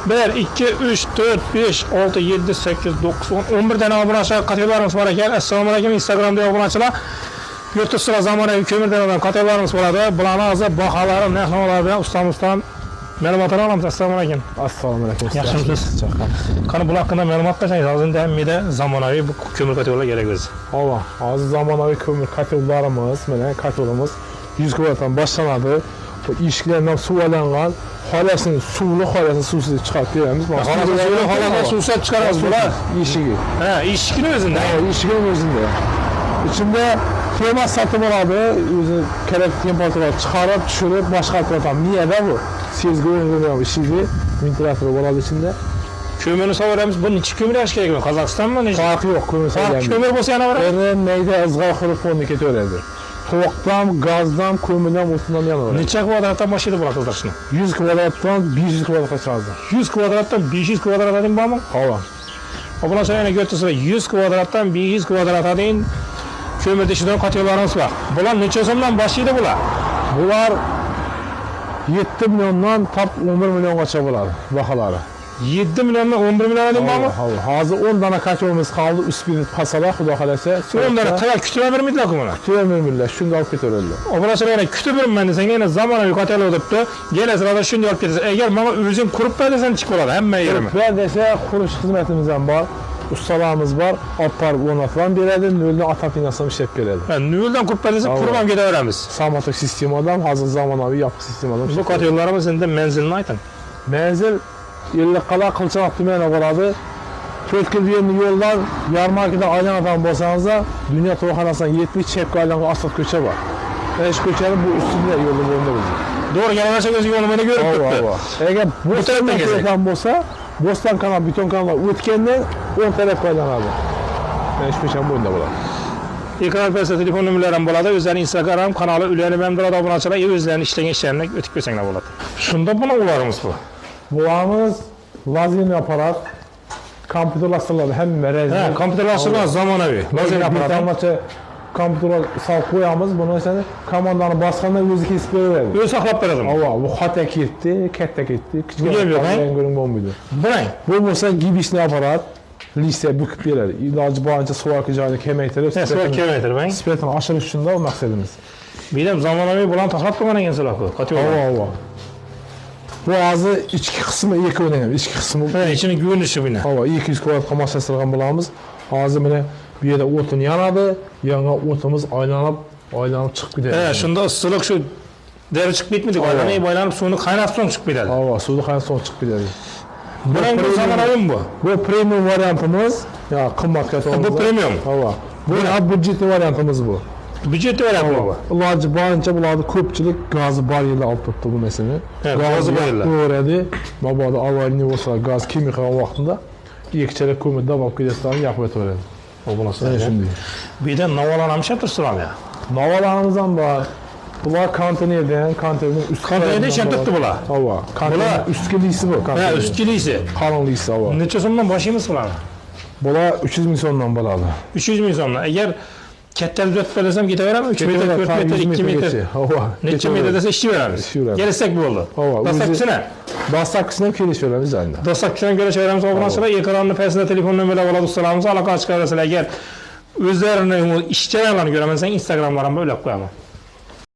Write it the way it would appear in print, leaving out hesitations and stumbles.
1, 2, 3, 4, 5, 6, 7, 8, 9, 10, 11 tane obunachilar kategoriyalarimiz bor ekan. Assalomu alaykum, Instagramda obunachilar. Yurtdagi zamonaviy ko'mirdan olan kategoriyalarimiz bo'ladi. Bularni hozir baholari, narx-navolar bilan ustamizdan ma'lumotlar olamiz. Assalomu alaykum. Assalomu alaykum. Yaxshimisiz? Qani bular haqida ma'lumot bersangiz, hozir hamda zamonaviy bu ko'mir kategoriyalar kerak biz. Hozir zamonaviy ko'mir kategoriyalarimiz, mana kategoriyamiz 100 kvadratdan boshlanadi. Bu eshiklardan suv olingan, xolasini suvli, xolasini suvsiz chiqarib beramiz. Xolasini suvli, xolasini suvsiz chiqaramiz bular. Eshigi. Ha, eshikning o'zida. Eshigning o'zida. Ichida temas sotib oladi, o'zi kerak temperatura chiqarib, tushirib, boshqarib turadi. Niyada bu? Sezgir ishigi, ventilator bo'ladi ichida. Ko'mirni so'raymiz, bu necha ko'mir yash kerakmi? Qozog'istonmi? Farqi yo'q, ko'mir so'raymiz. Ko'mir bo'lsa yana bir. Neyda izg'or xurufoni ketaveradi. Tovuqdan, gazdan, ko'mirdan, o'tindan yanaveradi. Necha kvadratdan boshlaydi bular qildirishni? 100 kvadratdan 500 kvadratgacha chiqadi. 100 kvadratdan 500 kvadratga deyim bormi? Hava. Obunachilar yana ko'rsatsizlar, 100 kvadratdan 500 kvadratga deyim ko'mirda ishlaydigan kategoriyalarimiz bor. Bular necha so'mdan boshlaydi bular? Bular 7 milliondan top 11 milliongacha bo'ladi baholari. 7 milliondan 11 million deyim bormi? Hozir 10 dona kachomiz qoldi, ustiga pasalar, xudo xolasa. 10 dona tayyor kutib bermaydilar-ku buni. Kutib bermaydilar, shunday olib ketaveradilar. Obunachilar yana kutib bermayman desang, yana zamonaviy katalog debdi. Kelasizlar shunday olib ketasan. Agar menga o'zing qurib ber desang chiqib qoladi hamma yerimi. Ben desa qurish xizmatimiz ham bor. Ustalarimiz bor, olib borib o'rnatib beradi, noldan atapinasam ishlab beradi. Ha, noldan qurib ber desa, qurib ham ketaveramiz. Samotik sistemadan, hozir zamonaviy yopiq sistemadan. Bu kategoriyalarimiz endi manzilni ayting. Manzil Elliqala Qilchanoq tumanida bo'ladi. 4 kilometr yo'ldan Yarmarkadan aylanadan bo'lsangiz, Dunyo to'yxonasidan 70 chekka aylangan asfalt ko'cha bor. Esh ko'chani bu ustida yo'lda bo'ladi o'zi. To'g'ri, gaplashib o'zing yo'lini ko'rib turibdi. Agar bu tarafdan bo'lsa, Bo'ston kanal, beton kanal o'tgandan 10 tarafga aylanadi. Esh ko'cha bo'yida bo'ladi. Ekran pastda telefon nomerlari ham bo'ladi. O'zlarining Instagram kanali ulanib ham turadi, obunachilar o'zlarining ishlagan ishlarini o'tib ko'rsanglar bo'ladi. Shunda buni ularimiz bu. Bularimiz lazerli aparat, kompyuterlashtiriladi, hamma razli. Ha, kompyuterlashtirilgan zamonaviy. Lazerli aparat. Bitta kompyuter solib qo'yamiz, buni esa komandani bosganda o'zi kesib beradi. O'zi saqlab beradi. Bu xata ketdi, katta ketdi, kichkina ko'ring bo'lmaydi. Qarang, bu bo'lsa gibisli aparat, listiya bukib beradi. Iloji boricha suvalka joyini kamaytirib, suvalka kamaytirib, spirtni oshirish uchun da maqsadimiz. Bu ham zamonaviy bilan taxlab qo'ygan ekansiz-ku. Havo. Bu hozir ichki qismi eka o'ynagan, ichki qismi. Ichini ko'rinishi buni. Havo 200 kvadratga moslashtirgan bo'lamiz. Hozir mana bu yerda o'tin yanadi, yangan o'timiz aylanib chiqib ketadi. Ha, shunda issiqlik shu deri chiqib ketmaydi, aylanib suvni qaynatib so'ng chiqib ketadi. Havo, suvni qaynatib so'ng chiqib ketadi. Bu zamonaviy bu. Bu premium variantimiz, ya qimmat kategoriya. Bu premium. Havo. Bu budjetli variantimiz bu. Budjetli variant bu. Iloji boricha bularni ko'pchilik gazi bor yerda olib turibdi bu narsani. Gazi bor yerda. To'g'radi. Mabodo avariya bo'lsa, gaz kimyo qilgan vaqtida ikkichala ko'mirda olib ketadigan yoqib o'tadi. Obunachilar shunday. Bu yerda navolar ham ishlab turibsizlarmi? Navolarimiz ham bor. Bular konteynerdan, konteynerning ust konteynerda ishab turibdi bular. Havo. Konteyner ustki lisi bu. Ha, ustki lisi. Qalin lisi havo. Necha so'mdan boshlaymiz bularni? Bular 300 ming so'mdan bo'ladi. 300 ming so'mdan. Agar katta uzatib bersam ketaverami? 3 metr, 4 metr, 2 metr. Havo. Necha metr desa ishlayveramiz. Kelsak bo'ldi. Dastlabkisini. Dastlabkisini kelishaveramiz endi. Dastlabkisini kelishaveramiz. Obunachilar ekranning pastida telefon nomerlari bo'ladi. Ustalarimiz aloqa chiqarasizlar. Agar o'zlarining ish jarayonlarini ko'raman, Instagramlarimga ulab qo'yaman.